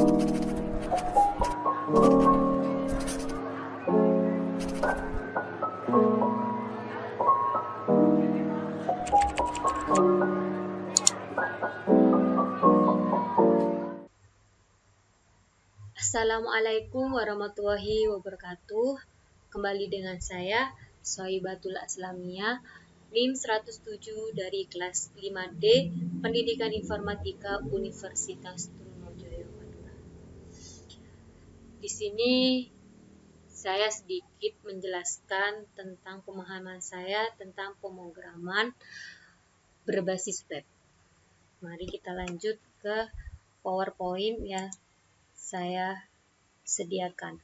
Assalamualaikum warahmatullahi wabarakatuh. Kembali dengan saya, Sohibatul Aslamia, NIM 107 dari kelas 5D, Pendidikan Informatika Universitas Trunojoyo, Madura. Di sini saya sedikit menjelaskan tentang pemahaman saya tentang pemrograman berbasis web. Mari kita lanjut ke PowerPoint ya. Saya sediakan.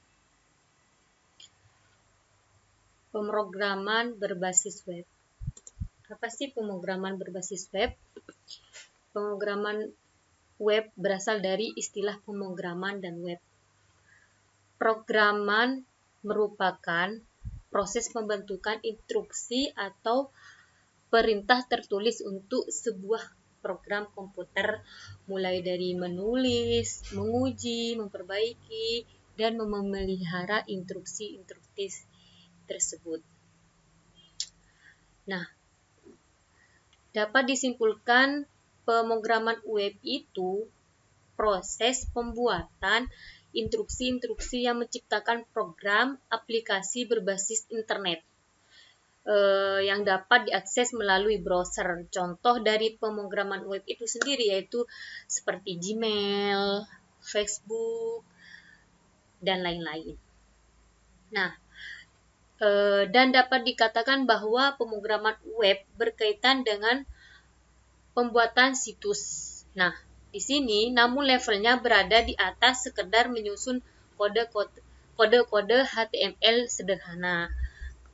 Pemrograman berbasis web. Apa sih pemrograman berbasis web? Pemrograman web berasal dari istilah pemrograman dan web. Programan merupakan proses pembentukan instruksi atau perintah tertulis untuk sebuah program komputer, mulai dari menulis, menguji, memperbaiki, dan memelihara instruksi-instruksi tersebut. Nah, dapat disimpulkan pemrograman web itu proses pembuatan instruksi-instruksi yang menciptakan program aplikasi berbasis internet yang dapat diakses melalui browser. Contoh dari pemrograman web itu sendiri yaitu seperti Gmail, Facebook, dan lain-lain. Nah, dan dapat dikatakan bahwa pemrograman web berkaitan dengan pembuatan situs. Nah, di sini namun levelnya berada di atas sekedar menyusun kode-kode HTML sederhana.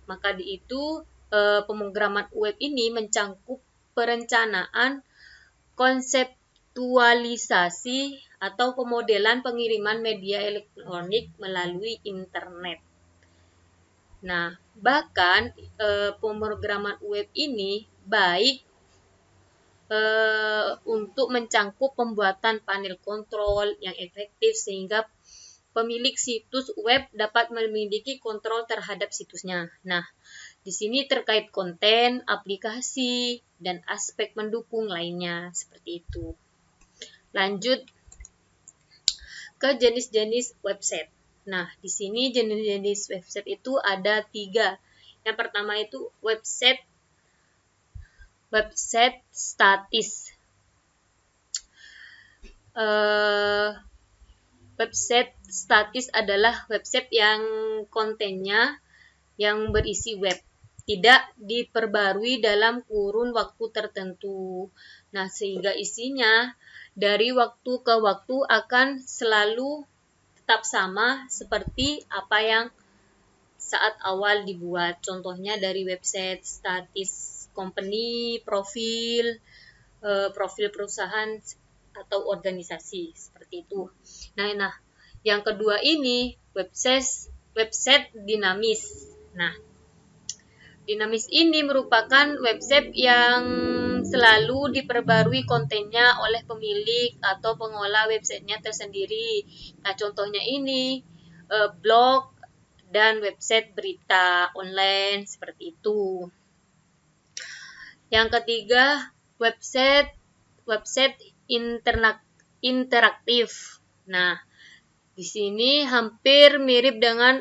Maka di itu pemrograman web ini mencangkup perencanaan, konseptualisasi, atau pemodelan pengiriman media elektronik melalui internet. Nah, bahkan pemrograman web ini baik untuk mencangkup pembuatan panel kontrol yang efektif sehingga pemilik situs web dapat memiliki kontrol terhadap situsnya. Nah, di sini terkait konten, aplikasi, dan aspek mendukung lainnya seperti itu. Lanjut ke jenis-jenis website. Nah, di sini jenis-jenis website itu ada 3. Yang pertama itu website statis. Website statis adalah website yang kontennya yang berisi web, tidak diperbarui dalam kurun waktu tertentu. Nah, sehingga isinya dari waktu ke waktu akan selalu tetap sama seperti apa yang saat awal dibuat. Contohnya dari website statis company, profil perusahaan atau organisasi seperti itu. Nah, yang kedua ini website dinamis. Nah, dinamis ini merupakan website yang selalu diperbarui kontennya oleh pemilik atau pengolah websitenya tersendiri. Nah, contohnya ini blog dan website berita online seperti itu. Yang ketiga, website interaktif. Nah, di sini hampir mirip dengan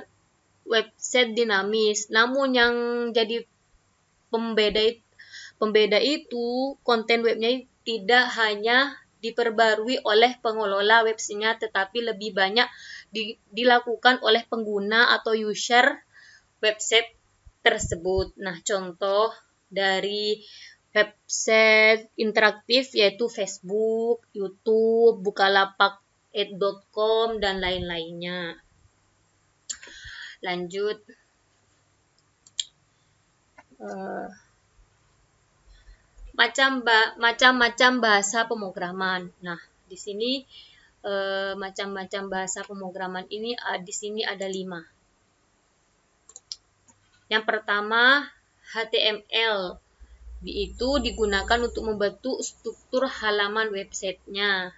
website dinamis, namun yang jadi pembeda itu konten webnya tidak hanya diperbarui oleh pengelola websitenya, tetapi lebih banyak dilakukan oleh pengguna atau user website tersebut. Nah, contoh dari website interaktif yaitu Facebook, YouTube, Bukalapak.com, dan lain-lainnya. Lanjut. Macam-macam bahasa pemrograman. Nah, di sini macam-macam bahasa pemrograman ini di sini ada 5. Yang pertama, HTML. Itu digunakan untuk membentuk struktur halaman websitenya.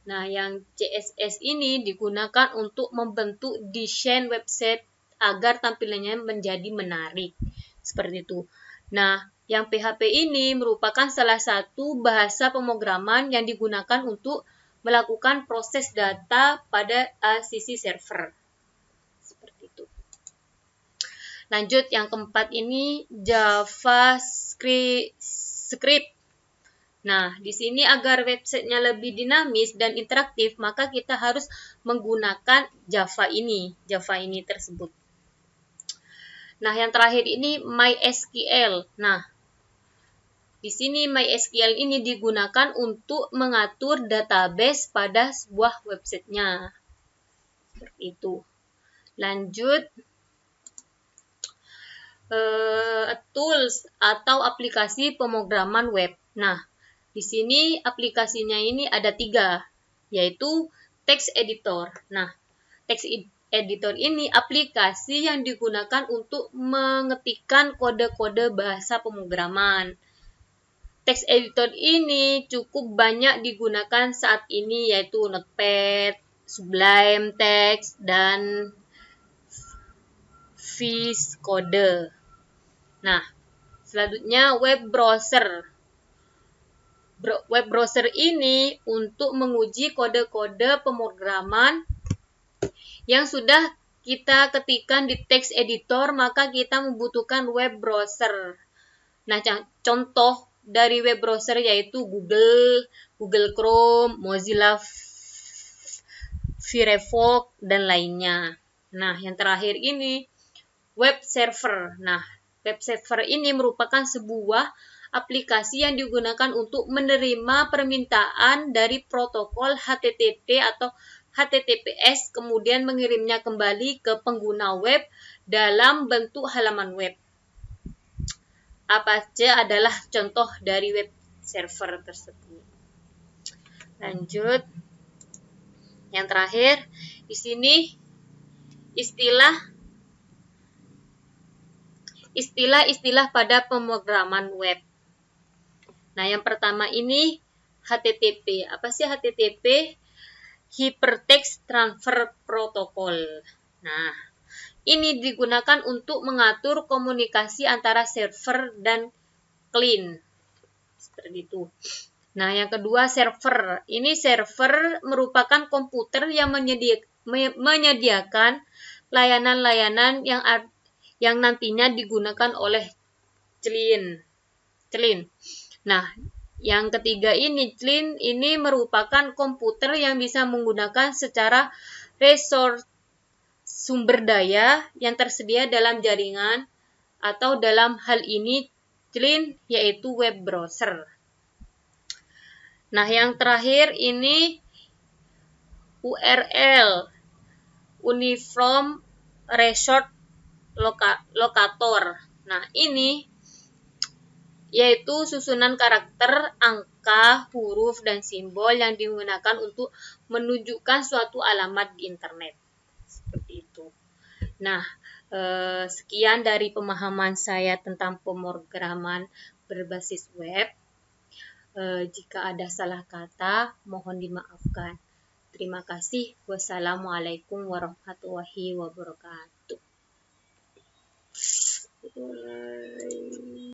Nah, yang CSS ini digunakan untuk membentuk desain website agar tampilannya menjadi menarik. Seperti itu. Nah, yang PHP ini merupakan salah satu bahasa pemrograman yang digunakan untuk melakukan proses data pada sisi server. Seperti itu. Lanjut, yang keempat ini JavaScript. Nah, di sini agar websitenya lebih dinamis dan interaktif, maka kita harus menggunakan Java ini tersebut. Nah, yang terakhir ini MySQL. Nah, di sini MySQL ini digunakan untuk mengatur database pada sebuah websitenya. Seperti itu. Lanjut, tools atau aplikasi pemrograman web. Nah, di sini aplikasinya ini ada 3, yaitu text editor. Nah, text editor ini aplikasi yang digunakan untuk mengetikkan kode-kode bahasa pemrograman. Text editor ini cukup banyak digunakan saat ini, yaitu Notepad, Sublime Text, dan VS Code. Nah, selanjutnya web browser. Web browser ini untuk menguji kode-kode pemrograman yang sudah kita ketikkan di text editor, maka kita membutuhkan web browser. Nah, contoh dari web browser yaitu Google Chrome, Mozilla Firefox, dan lainnya. Nah, yang terakhir ini web server. Nah, web server ini merupakan sebuah aplikasi yang digunakan untuk menerima permintaan dari protokol HTTP atau HTTPS, kemudian mengirimnya kembali ke pengguna web dalam bentuk halaman web. Apa saja adalah contoh dari web server tersebut. Lanjut, yang terakhir di sini istilah-istilah pada pemrograman web. Nah, yang pertama ini HTTP. Apa sih HTTP? Hypertext Transfer Protocol. Nah, ini digunakan untuk mengatur komunikasi antara server dan client. Seperti itu. Nah, yang kedua server. Ini server merupakan komputer yang menyediakan layanan-layanan yang nantinya digunakan oleh client. Nah, yang ketiga ini, client ini merupakan komputer yang bisa menggunakan secara resource sumber daya yang tersedia dalam jaringan, atau dalam hal ini client yaitu web browser. Nah, yang terakhir ini URL, Uniform Resource Locator. Nah, ini yaitu susunan karakter, angka, huruf, dan simbol yang digunakan untuk menunjukkan suatu alamat di internet. Seperti itu. Nah, sekian dari pemahaman saya tentang pemrograman berbasis web. Jika ada salah kata, mohon dimaafkan. Terima kasih. Wassalamualaikum warahmatullahi wabarakatuh.